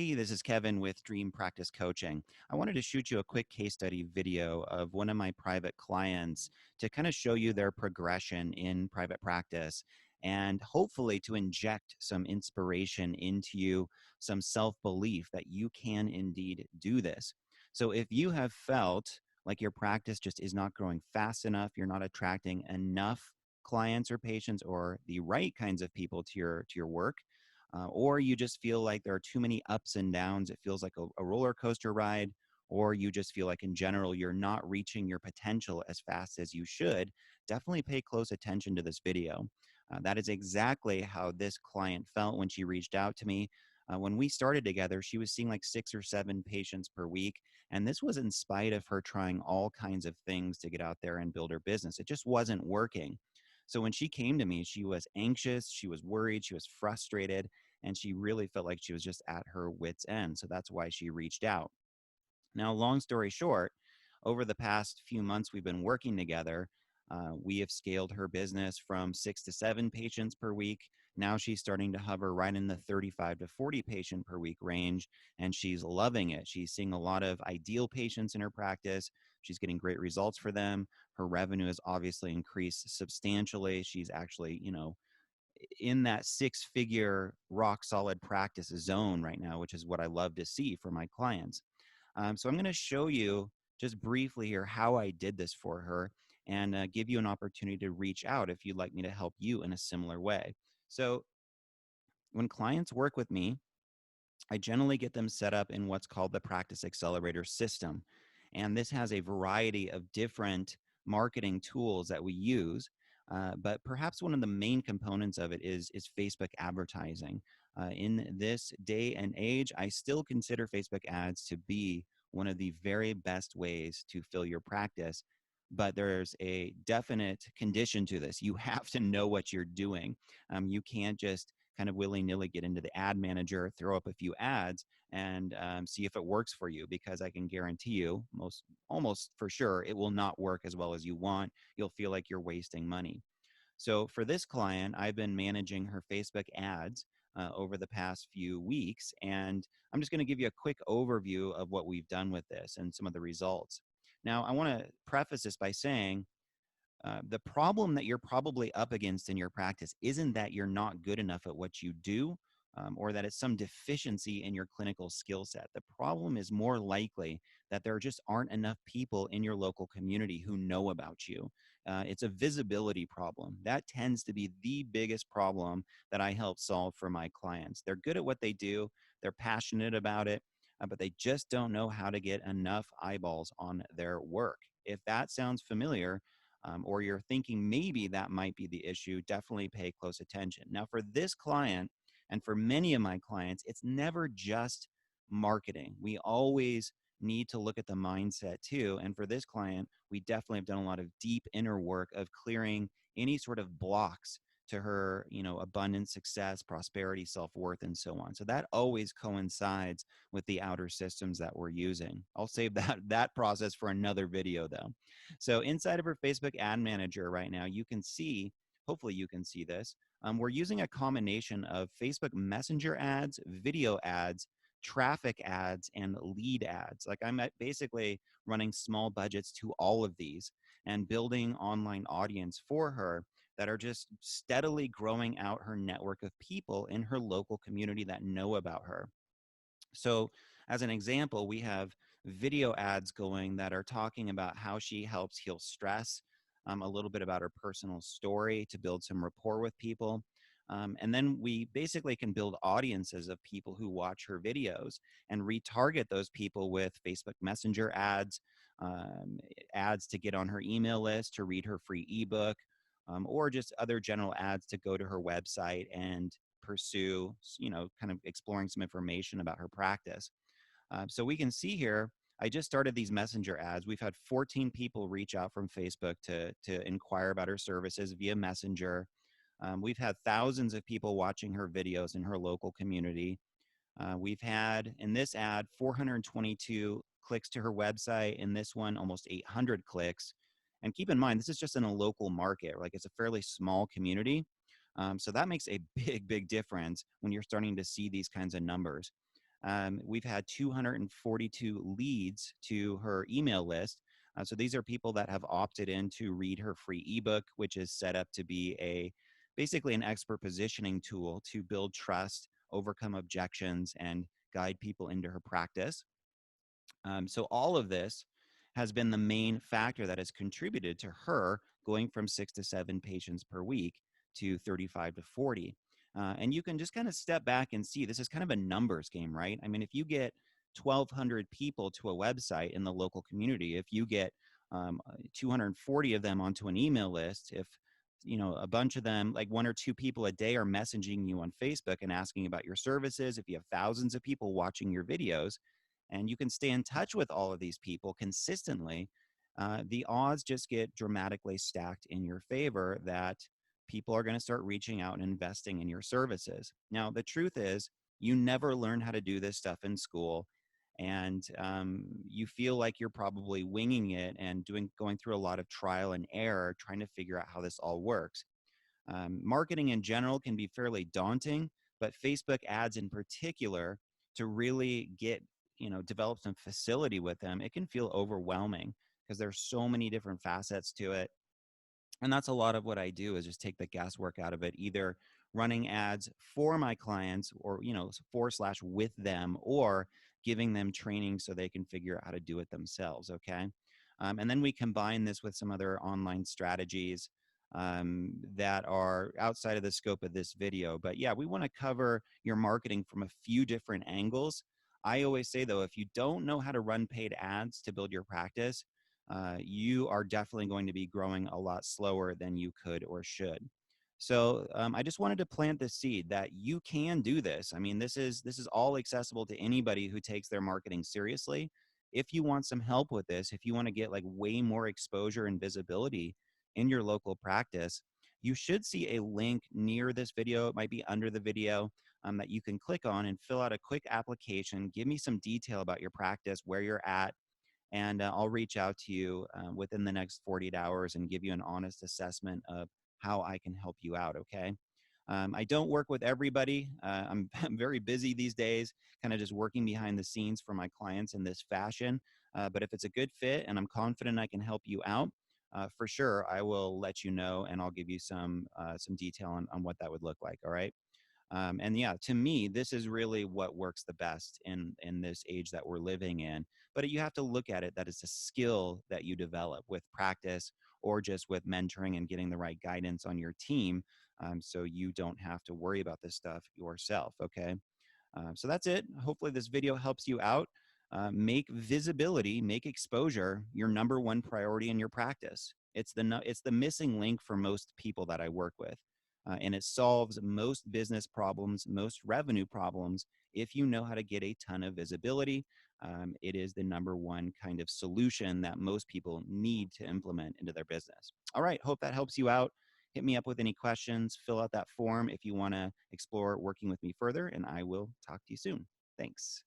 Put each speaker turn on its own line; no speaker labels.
Hey, this is Kevin with Dream Practice Coaching. I wanted to shoot you a quick case study video of one of my private clients to kind of show you their progression in private practice and hopefully to inject some inspiration into you, some self belief that you can indeed do this. So, if you have felt like your practice just is not growing fast enough, you're not attracting enough clients or patients or the right kinds of people to your work, or you just feel like there are too many ups and downs. It feels like a roller coaster ride, or you just feel like in general you're not reaching your potential as fast as you should, definitely pay close attention to this video. That is exactly how this client felt when she reached out to me. When we started together, she was seeing like 6 or 7 patients per week. And this was in spite of her trying all kinds of things to get out there and build her business. It just wasn't working. So when she came to me, she was anxious, she was worried, she was frustrated, and she really felt like she was just at her wits' end. So that's why she reached out. Now, long story short, over the past few months we've been working together, we have scaled her business from 6 to 7 patients per week. Now she's starting to hover right in the 35 to 40 patient per week range, and she's loving it. She's seeing a lot of ideal patients in her practice. She's getting great results for them. Her revenue has obviously increased substantially. She's actually, in that 6 figure rock solid practice zone right now, which is what I love to see for my clients. So I'm going to show you just briefly here how I did this for her and give you an opportunity to reach out if you'd like me to help you in a similar way. So when clients work with me, I generally get them set up in what's called the Practice Accelerator system. And this has a variety of different marketing tools that we use. But perhaps one of the main components of it is Facebook advertising. In this day and age, I still consider Facebook ads to be one of the very best ways to fill your practice. But there's a definite condition to this. You have to know what you're doing. You can't just kind of willy-nilly get into the ad manager, throw up a few ads, and see if it works for you, because I can guarantee you, almost for sure, it will not work as well as you want. You'll feel like you're wasting money. So for this client, I've been managing her Facebook ads over the past few weeks, and I'm just going to give you a quick overview of what we've done with this and some of the results. Now, I want to preface this by saying the problem that you're probably up against in your practice isn't that you're not good enough at what you do, or that it's some deficiency in your clinical skill set. The problem is more likely that there just aren't enough people in your local community who know about you. It's a visibility problem. That tends to be the biggest problem that I help solve for my clients. They're good at what they do, they're passionate about it, but they just don't know how to get enough eyeballs on their work. If that sounds familiar, or you're thinking maybe that might be the issue, definitely pay close attention. Now, for this client and for many of my clients, it's never just marketing. We always need to look at the mindset too. And for this client, we definitely have done a lot of deep inner work of clearing any sort of blocks to her, abundance, success, prosperity, self-worth, and so on. So that always coincides with the outer systems that we're using. I'll save that process for another video though. So inside of her Facebook ad manager right now, you can see, hopefully you can see this. We're using a combination of Facebook Messenger ads, video ads, traffic ads, and lead ads. Like I'm basically running small budgets to all of these and building online audience for her that are just steadily growing out her network of people in her local community that know about her. So as an example, we have video ads going that are talking about how she helps heal stress, a little bit about her personal story to build some rapport with people. And then we basically can build audiences of people who watch her videos and retarget those people with Facebook Messenger ads, um, ads to get on her email list, to read her free ebook, or just other general ads to go to her website and pursue, kind of exploring some information about her practice. So we can see here, I just started these messenger ads. We've had 14 people reach out from Facebook to inquire about her services via Messenger. We've had thousands of people watching her videos in her local community. We've had, in this ad, 422 clicks to her website. In this one, almost 800 clicks. And keep in mind, this is just in a local market. Like, it's a fairly small community. So that makes a big, big difference when you're starting to see these kinds of numbers. We've had 242 leads to her email list. So these are people that have opted in to read her free ebook, which is set up to be a basically an expert positioning tool to build trust, overcome objections, and guide people into her practice. So all of this has been the main factor that has contributed to her going from 6 to 7 patients per week to 35 to 40. And you can just kind of step back and see this is kind of a numbers game, right? I mean, if you get 1,200 people to a website in the local community, if you get 240 of them onto an email list, if a bunch of them, like 1 or 2 people a day, are messaging you on Facebook and asking about your services, if you have thousands of people watching your videos, and you can stay in touch with all of these people consistently, the odds just get dramatically stacked in your favor that people are going to start reaching out and investing in your services. Now, the truth is, you never learn how to do this stuff in school, and you feel like you're probably winging it and going through a lot of trial and error trying to figure out how this all works. Marketing in general can be fairly daunting, but Facebook ads in particular, to really develop some facility with them, it can feel overwhelming because there's so many different facets to it. And that's a lot of what I do, is just take the guesswork out of it, either running ads for my clients or, for slash with them, or giving them training so they can figure out how to do it themselves. Okay. And then we combine this with some other online strategies that are outside of the scope of this video. But yeah, we want to cover your marketing from a few different angles. I always say, though, if you don't know how to run paid ads to build your practice, you are definitely going to be growing a lot slower than you could or should. So I just wanted to plant the seed that you can do this. I mean, this is all accessible to anybody who takes their marketing seriously. If you want some help with this, if you want to get like way more exposure and visibility in your local practice, you should see a link near this video. It might be under the video, that you can click on and fill out a quick application. Give me some detail about your practice, where you're at, and I'll reach out to you within the next 48 hours and give you an honest assessment of how I can help you out. Okay. I don't work with everybody. I'm very busy these days, kind of just working behind the scenes for my clients in this fashion. But if it's a good fit and I'm confident I can help you out, for sure, I will let you know, and I'll give you some detail on what that would look like. All right. And yeah, to me, this is really what works the best in this age that we're living in. But you have to look at it that it's a skill that you develop with practice, or just with mentoring and getting the right guidance on your team, so you don't have to worry about this stuff yourself. Okay. So that's it. Hopefully, this video helps you out. Make visibility, make exposure your number one priority in your practice. It's the missing link for most people that I work with. And it solves most business problems, most revenue problems. If you know how to get a ton of visibility, it is the number one kind of solution that most people need to implement into their business. All right. Hope that helps you out. Hit me up with any questions. Fill out that form if you want to explore working with me further, and I will talk to you soon. Thanks.